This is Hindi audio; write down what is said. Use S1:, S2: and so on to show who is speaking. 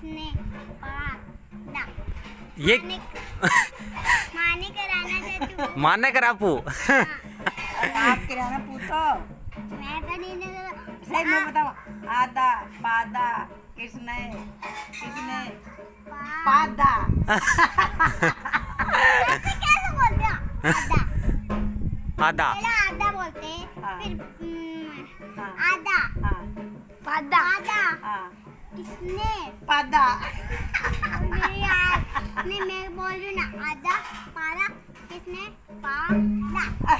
S1: किसने पादा
S2: ये
S1: माने कराना चाचू
S2: माने करापू
S3: आप किराना पूछो।
S1: मैं तो नहीं
S3: सही मैं बताऊँ। आधा पादा किसने किसने पादा।
S1: कैसे बोलते हो आधा
S2: आधा
S1: पहले आधा बोलते
S3: हाँ।
S1: फिर
S3: हाँ।
S1: आधा
S3: हाँ
S1: पादा आधा
S3: हाँ
S1: किसने
S3: पादा।
S1: मेरे यार नहीं मैं बोल रही हूँ ना आधा पादा किसने पादा